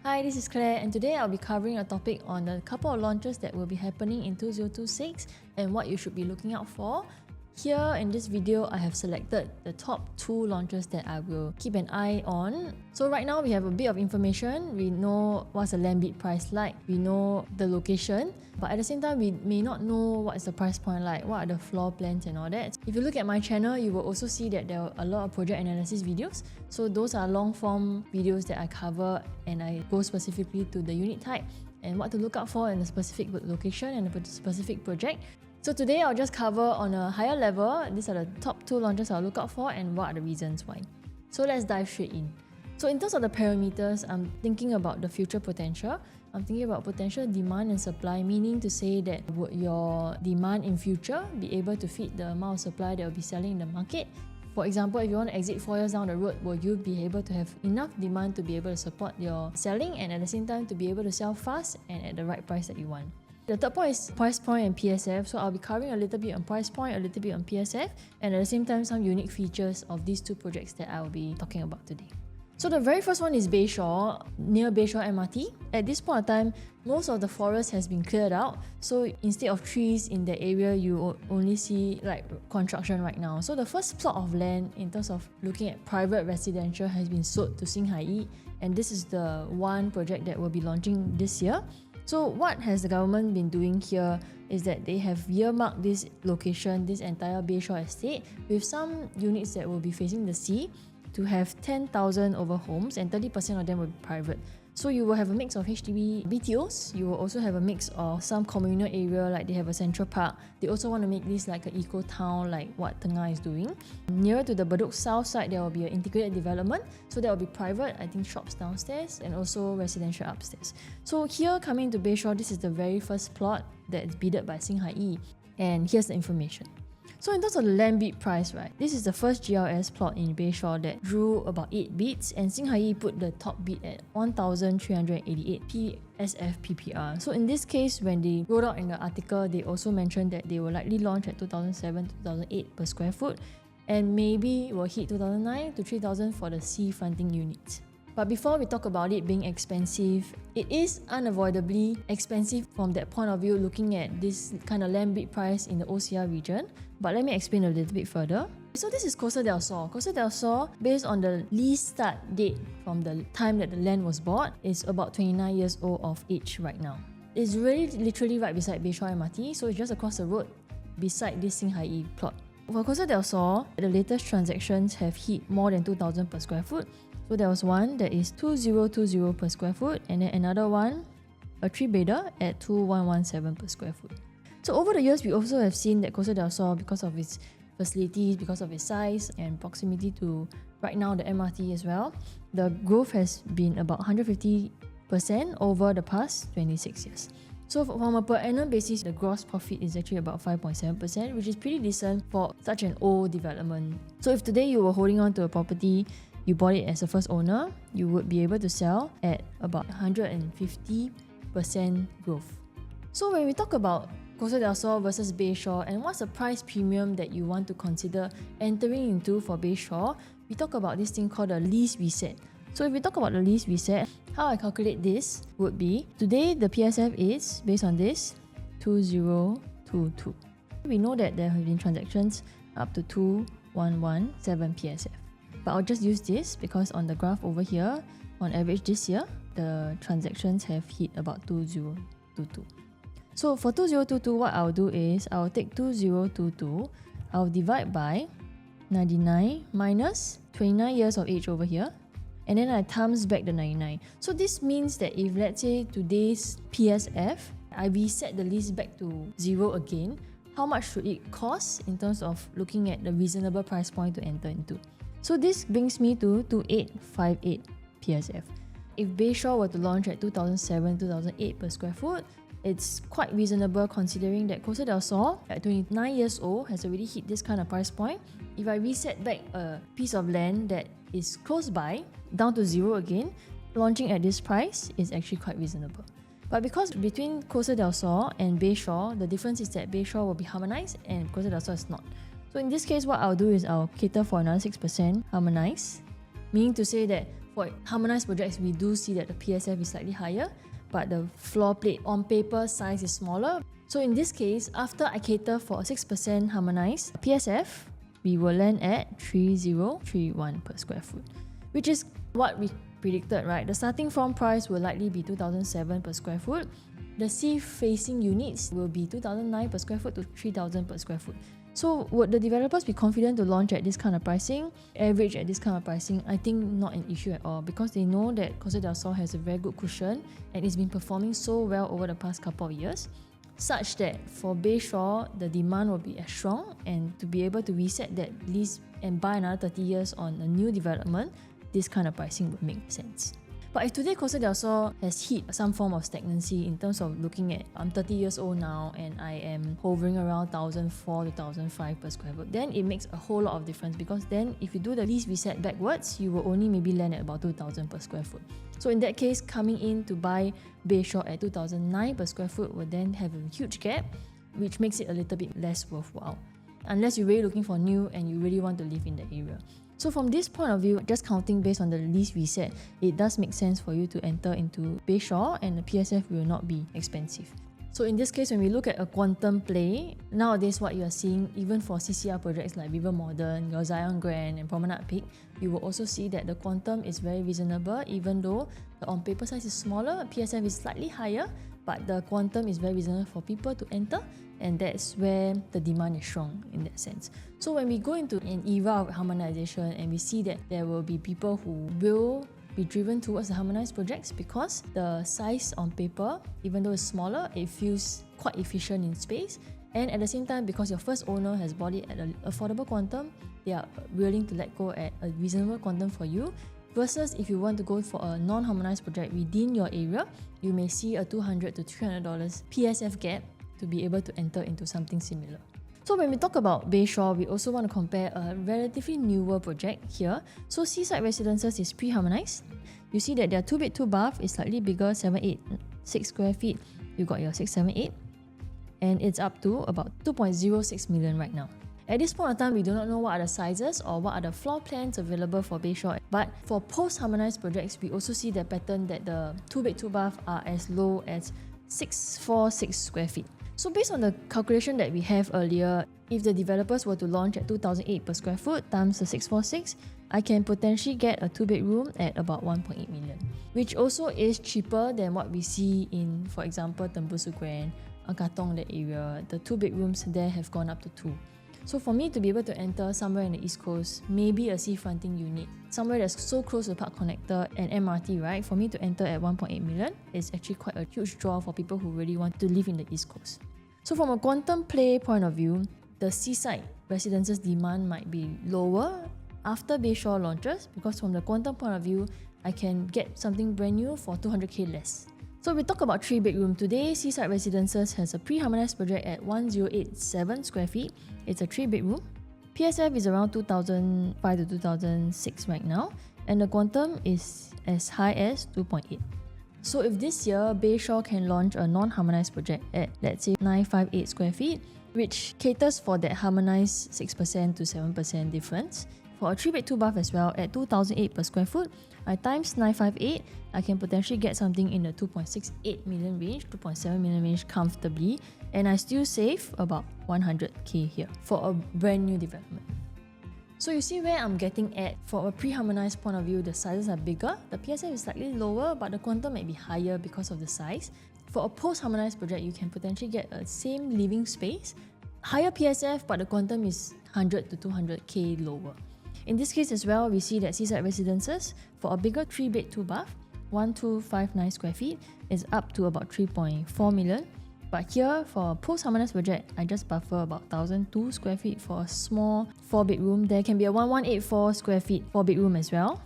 Hi, this is Claire, and today I'll be covering a topic on a couple of launches that will be happening in 2026 and what you should be looking out for. Here in this video, I have selected the top 2 launches that I will keep an eye on. So right now we have a bit of information. We know what's the land bid price like, we know the location, but at the same time we may not know what is the price point like, what are the floor plans and all that. If you look at my channel, you will also see that there are a lot of project analysis videos. So those are long form videos that I cover and I go specifically to the unit type and what to look out for in a specific location and a specific project. So today I'll just cover on a higher level. These are the top 2 launches I'll look out for and what are the reasons why. So let's dive straight in. So in terms of the parameters, I'm thinking about the future potential. I'm thinking about potential demand and supply, meaning to say that would your demand in future be able to fit the amount of supply that will be selling in the market? For example, if you want to exit 4 years down the road, will you be able to have enough demand to be able to support your selling and at the same time to be able to sell fast and at the right price that you want? The third point is price point and PSF, so I'll be covering a little bit on price point, a little bit on PSF, and at the same time some unique features of these 2 projects that I'll be talking about today. So the very first one is Bayshore, near Bayshore MRT. At this point of time, most of the forest has been cleared out, so instead of trees in the area, you only see like construction right now. So the first plot of land in terms of looking at private residential has been sold to Singhai, and this is the one project that will be launching this year. So what has the government been doing here is that they have earmarked this location, this entire Bayshore estate, with some units that will be facing the sea to have 10,000 over homes and 30% of them will be private. So you will have a mix of HDB BTOs, you will also have a mix of some communal area like they have a central park. They also want to make this like an eco town like what Tengah is doing. Nearer to the Bedok south side, there will be an integrated development. So there will be private, I think shops downstairs and also residential upstairs. So here coming to Bayshore, this is the very first plot that is bidded by Singhai. And here's the information. So in terms of the land bid price, right, this is the first GLS plot in Bayshore that drew about 8 bids and Singhai put the top bid at 1,388 PSF PPR. So in this case, when they wrote out in the article, they also mentioned that they will likely launch at 2007 to 2008 per square foot and maybe will hit 2009 to 3,000 for the sea fronting units. But before we talk about it being expensive, it is unavoidably expensive from that point of view looking at this kind of land bid price in the OCR region. But let me explain a little bit further. So this is Costa del Sol. Costa del Sol, based on the lease start date from the time that the land was bought, is about 29 years old of age right now. It's really literally right beside Bayshore MRT, so it's just across the road beside this Singhai plot. For Costa del Sol, the latest transactions have hit more than 2,000 per square foot. So there was one that is 2,020 per square foot and then another one, a 3-bedder at 2,117 per square foot. So over the years, we also have seen that Costa del Sol, because of its facilities, because of its size and proximity to right now the MRT as well, the growth has been about 150% over the past 26 years. So from a per annum basis, the gross profit is actually about 5.7%, which is pretty decent for such an old development. So if today you were holding on to a property, you bought it as a first owner, you would be able to sell at about 150% growth. So when we talk about Costa del Sol versus Bayshore and what's the price premium that you want to consider entering into for Bayshore, we talk about this thing called a lease reset. So if we talk about the lease reset, how I calculate this would be, today the PSF is, based on this, 2,022. We know that there have been transactions up to 2,117 PSF. But I'll just use this because on the graph over here, on average this year, the transactions have hit about 2,022. So for 2,022, what I'll do is I'll take 2,022, I'll divide by 99 minus 29 years of age over here, and then I times back the 99. So this means that if let's say today's PSF, I reset the lease back to 0 again, how much should it cost in terms of looking at the reasonable price point to enter into? So this brings me to 2,858 PSF. If Bayshore were to launch at 2007-2008 per square foot, it's quite reasonable considering that Costa del Sol, at 29 years old, has already hit this kind of price point. If I reset back a piece of land that is close by, down to 0 again, launching at this price is actually quite reasonable. But because between Costa del Sol and Bayshore, the difference is that Bayshore will be harmonized and Costa del Sol is not. So in this case, what I'll do is I'll cater for another 6% harmonize, meaning to say that For harmonized projects, we do see that the PSF is slightly higher, but the floor plate on paper size is smaller. So in this case, after I cater for a 6% harmonized PSF, we will land at 3031 per square foot, which is what we predicted, right? The starting from price will likely be 2007 per square foot. The sea-facing units will be 2009 per square foot to 3000 per square foot. So would the developers be confident to launch at this kind of pricing? Average at this kind of pricing? I think not an issue at all, because they know that Costa del Sol has a very good cushion and it's been performing so well over the past couple of years, such that for Bayshore, the demand will be as strong, and to be able to reset that lease and buy another 30 years on a new development, this kind of pricing would make sense. But if today Costa del Sol has hit some form of stagnancy in terms of looking at, I'm 30 years old now and I am hovering around 1,004 to 1,005 per square foot, then it makes a whole lot of difference, because then if you do the lease reset backwards, you will only maybe land at about 2,000 per square foot. So in that case, coming in to buy Bayshore at 2009 per square foot will then have a huge gap, which makes it a little bit less worthwhile, unless you're really looking for new and you really want to live in the area. So from this point of view, just counting based on the lease reset, it does make sense for you to enter into Bayshore, and the PSF will not be expensive. So in this case, when we look at a quantum play, nowadays what you are seeing, even for CCR projects like River Modern, your Zion Grand and Promenade Peak, you will also see that the quantum is very reasonable, even though the on paper size is smaller, PSF is slightly higher, but the quantum is very reasonable for people to enter, and that's where the demand is strong in that sense. So when we go into an era of harmonization and we see that there will be people who will be driven towards the harmonized projects, because the size on paper, even though it's smaller, it feels quite efficient in space, and at the same time, because your first owner has bought it at an affordable quantum, they are willing to let go at a reasonable quantum for you. Versus if you want to go for a non-harmonized project within your area, you may see a $200 to $300 PSF gap to be able to enter into something similar. So when we talk about Bayshore, we also want to compare a relatively newer project here. So Seaside Residences is pre-harmonized. You see that their 2-bed 2-bath is slightly bigger, 786 square feet. You got your 678, and it's up to about 2.06 million right now. At this point in time, we do not know what are the sizes or what are the floor plans available for Bayshore. But for post-harmonized projects, we also see the pattern that the 2-bed 2-bath are as low as 646 square feet. So based on the calculation that we have earlier, if the developers were to launch at 2,008 per square foot times the 646, I can potentially get a 2-bedroom at about 1.8 million, which also is cheaper than what we see in, for example, Tembusu Grand, Katong, that area. The 2-bedrooms there have gone up to 2. So for me to be able to enter somewhere in the East Coast, maybe a seafronting unit, somewhere that's so close to Park Connector and MRT, right? For me to enter at 1.8 million is actually quite a huge draw for people who really want to live in the East Coast. So from a quantum play point of view, the Seaside Residences demand might be lower after Bayshore launches, because from the quantum point of view, I can get something brand new for 200k less. So we talk about 3-bedroom. Today, Seaside Residences has a pre-harmonized project at 1087 square feet. It's a 3-bedroom. PSF is around 2005 to 2006 right now, and the quantum is as high as 2.8. So if this year, Bayshore can launch a non-harmonized project at, let's say, 958 square feet, which caters for that harmonized 6% to 7% difference, for a 3-bed 2-bath as well at 2,008 per square foot, I times 958, I can potentially get something in the 2.68 million range, 2.7 million range comfortably, and I still save about 100k here for a brand new development. So you see where I'm getting at. For a pre-harmonized point of view, the sizes are bigger, the PSF is slightly lower, but the quantum might be higher because of the size. For a post-harmonized project, you can potentially get a same living space, higher PSF, but the quantum is 100 to 200k lower. In this case as well, we see that Seaside Residences, for a bigger 3-bed 2-bath, 1259 square feet, is up to about 3.4 million. But here, for a post-harmonized project, I just buffer about 1,002 square feet for a small 4-bedroom. There can be a 1184 square feet 4-bedroom as well.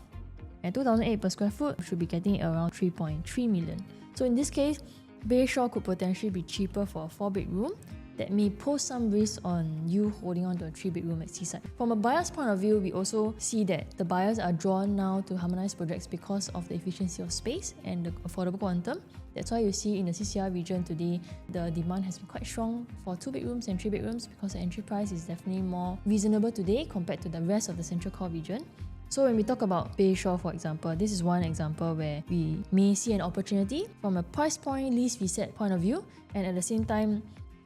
At 2,008 per square foot, we should be getting it around 3.3 million. So in this case, Bayshore could potentially be cheaper for a 4-bedroom. That may pose some risk on you holding on to a 3-bedroom at Seaside. From a buyer's point of view, we also see that the buyers are drawn now to harmonized projects because of the efficiency of space and the affordable quantum. That's why you see in the CCR region today, the demand has been quite strong for 2-bedrooms and 3-bedrooms, because the entry price is definitely more reasonable today compared to the rest of the Central Core region. So when we talk about Bayshore, for example, this is one example where we may see an opportunity from a price point, lease reset point of view, and at the same time,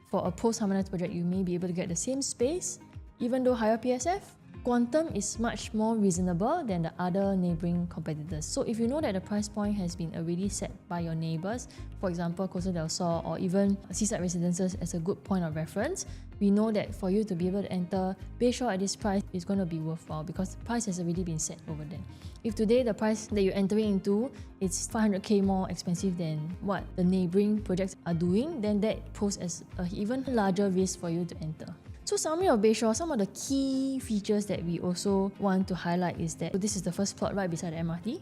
for a post-harmonized project, you may be able to get the same space, even though higher PSF. Quantum is much more reasonable than the other neighbouring competitors. So if you know that the price point has been already set by your neighbours, for example Costa del Sol or even Seaside Residences as a good point of reference, we know that for you to be able to enter Bayshore at this price is going to be worthwhile because the price has already been set over there. If today the price that you're entering into is 500k more expensive than what the neighbouring projects are doing, then that poses as an even larger risk for you to enter. So summary of Bayshore, some of the key features that we also want to highlight is that this is the first plot right beside the MRT.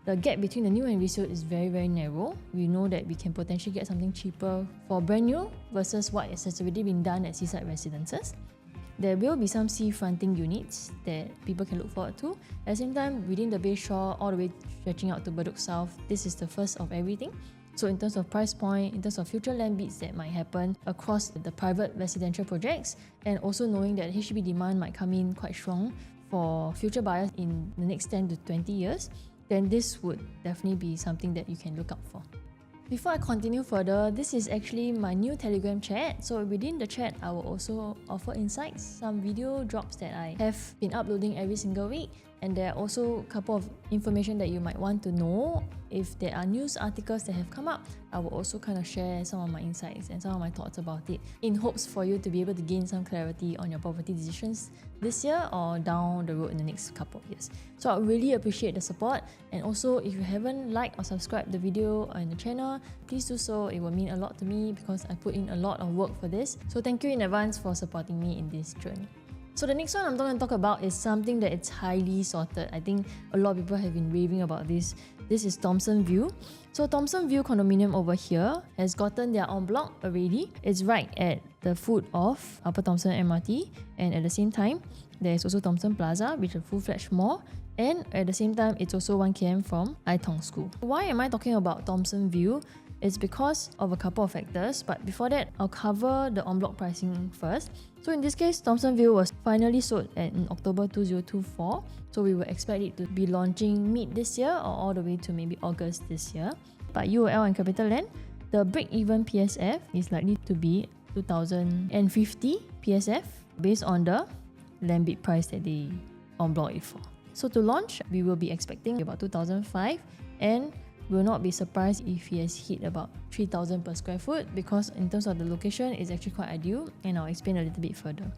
The gap between the new and resale is very narrow. We know that we can potentially get something cheaper for brand new versus what has already been done at Seaside Residences. There will be some sea-fronting units that people can look forward to. At the same time, within the Bayshore, all the way stretching out to Bedok South, this is the first of everything. So in terms of price point, in terms of future land bids that might happen across the private residential projects, and also knowing that HDB demand might come in quite strong for future buyers in the next 10 to 20 years, then this would definitely be something that you can look out for. Before I continue further, this is actually my new Telegram chat. So within the chat, I will also offer insights, some video drops that I have been uploading every single week. And there are also a couple of information that you might want to know. If there are news articles that have come up, I will also kind of share some of my insights and some of my thoughts about it in hopes for you to be able to gain some clarity on your property decisions this year or down the road in the next couple of years. So I really appreciate the support, and also if you haven't liked or subscribed the video on the channel, please do so. It will mean a lot to me because I put in a lot of work for this. So thank you in advance for supporting me in this journey. So the next one I'm going to talk about is something that it's highly sorted. I think a lot of people have been raving about this. This is Thomson View. So Thomson View condominium over here has gotten their en bloc already. It's right at the foot of Upper Thomson MRT, and at the same time, there's also Thomson Plaza, which is a full-fledged mall. And at the same time, it's also 1 km from Tong School. Why am I talking about Thomson View? It's because of a couple of factors, but before that, I'll cover the en bloc pricing first. So in this case, Thomson View was finally sold in October 2024. So we will expect it to be launching mid this year or all the way to maybe August this year. But UOL and CapitaLand, the break-even PSF is likely to be 2050 PSF based on the land bid price that they en bloc it for. So to launch, we will be expecting about 2005, and will not be surprised if he has hit about 3,000 per square foot because in terms of the location, it's actually quite ideal, and I'll explain a little bit further.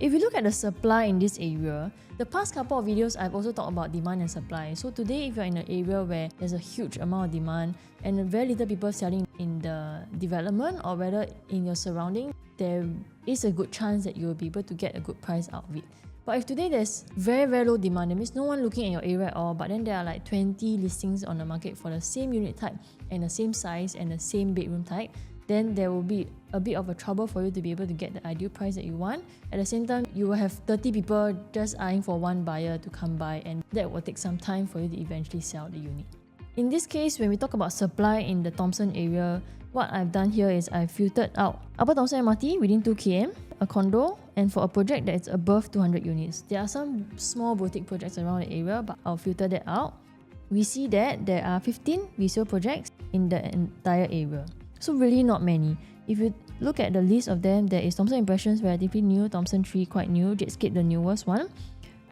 If you look at the supply in this area, the past couple of videos I've also talked about demand and supply. So today, if you're in an area where there's a huge amount of demand and very little people selling in the development or whether in your surrounding, there is a good chance that you will be able to get a good price out of it. But if today there's very low demand, that means no one looking at your area at all, but then there are like 20 listings on the market for the same unit type and the same size and the same bedroom type, then there will be a bit of a trouble for you to be able to get the ideal price that you want. At the same time, you will have 30 people just eyeing for one buyer to come by, and that will take some time for you to eventually sell the unit. In this case, when we talk about supply in the Thomson area, what I've done here is I've filtered out Upper Thomson MRT within 2 km, a condo, and for a project that is above 200 units. There are some small boutique projects around the area, but I'll filter that out. We see that there are 15 resale projects in the entire area. So really not many. If you look at the list of them, there is Thomson Impressions, relatively new, Thomson 3 quite new, Jetscape the newest one,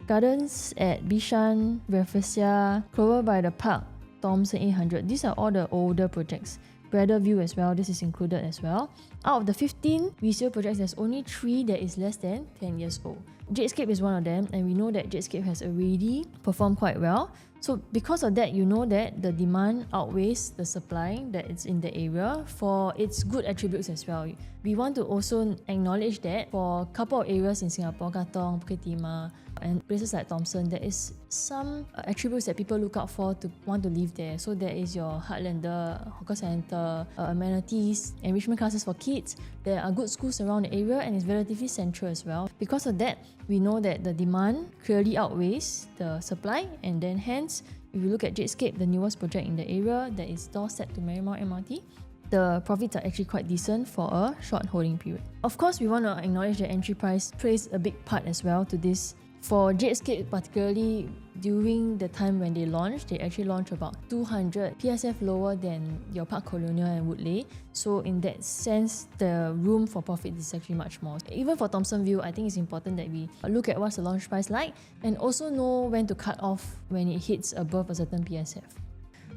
Gardens at Bishan, Rafflesia, Clover by the Park, Thomson 800. These are all the older projects. Bradder View as well, this is included as well. Out of the 15 resale projects, there's only 3 that is less than 10 years old. Jetscape is one of them, and we know that Jetscape has already performed quite well. So because of that, you know that the demand outweighs the supply that is in the area for its good attributes as well. We want to also acknowledge that for a couple of areas in Singapore, Katong, Bukit Timah, and places like Thomson, there is some attributes that people look out for to want to live there. So there is your Heartlander, hawker centre, amenities, enrichment classes for kids. There are good schools around the area, and it's relatively central as well. Because of that, we know that the demand clearly outweighs the supply, and then hence, if you look at Jetscape, the newest project in the area that is doorstep to Marymount MRT, the profits are actually quite decent for a short holding period. Of course, we want to acknowledge that entry price plays a big part as well to this For Jadescape particularly, during the time when they launched, they actually launched about 200 PSF lower than your Park Colonial and Woodleigh. So in that sense, the room for profit is actually much more. Even for Thomson View, I think it's important that we look at what's the launch price like and also know when to cut off when it hits above a certain PSF.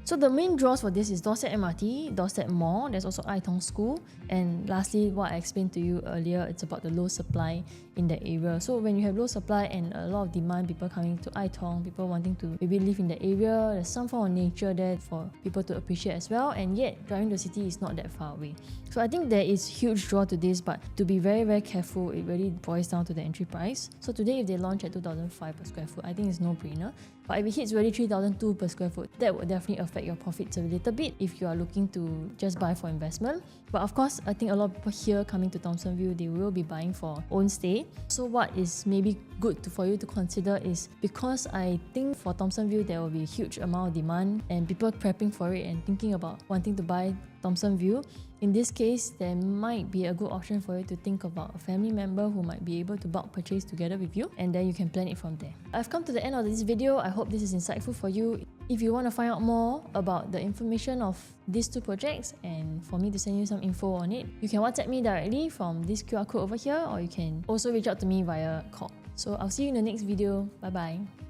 So the main draws for this is Dorset MRT, Dorset Mall, there's also Tong School, and lastly, what I explained to you earlier, it's about the low supply in the area. So when you have low supply and a lot of demand, people coming to Tong, people wanting to maybe live in the area, there's some form of nature there for people to appreciate as well, and yet driving to the city is not that far away. So I think there is huge draw to this, but to be very, very careful, it really boils down to the entry price. So today if they launch at 2,500 per square foot, I think it's no-brainer. But if it hits really 3,200 per square foot, that would definitely affect your profits a little bit if you are looking to just buy for investment. But of course, I think a lot of people here coming to Thomson View, they will be buying for own stay. So what is maybe good for you to consider is, because I think for Thomson View there will be a huge amount of demand and people prepping for it and thinking about wanting to buy Thomson View. In this case, there might be a good option for you to think about a family member who might be able to bulk purchase together with you, and then you can plan it from there. I've come to the end of this video. I hope this is insightful for you. If you want to find out more about the information of these two projects and for me to send you some info on it, you can WhatsApp me directly from this QR code over here, or you can also reach out to me via call. So I'll see you in the next video. Bye bye.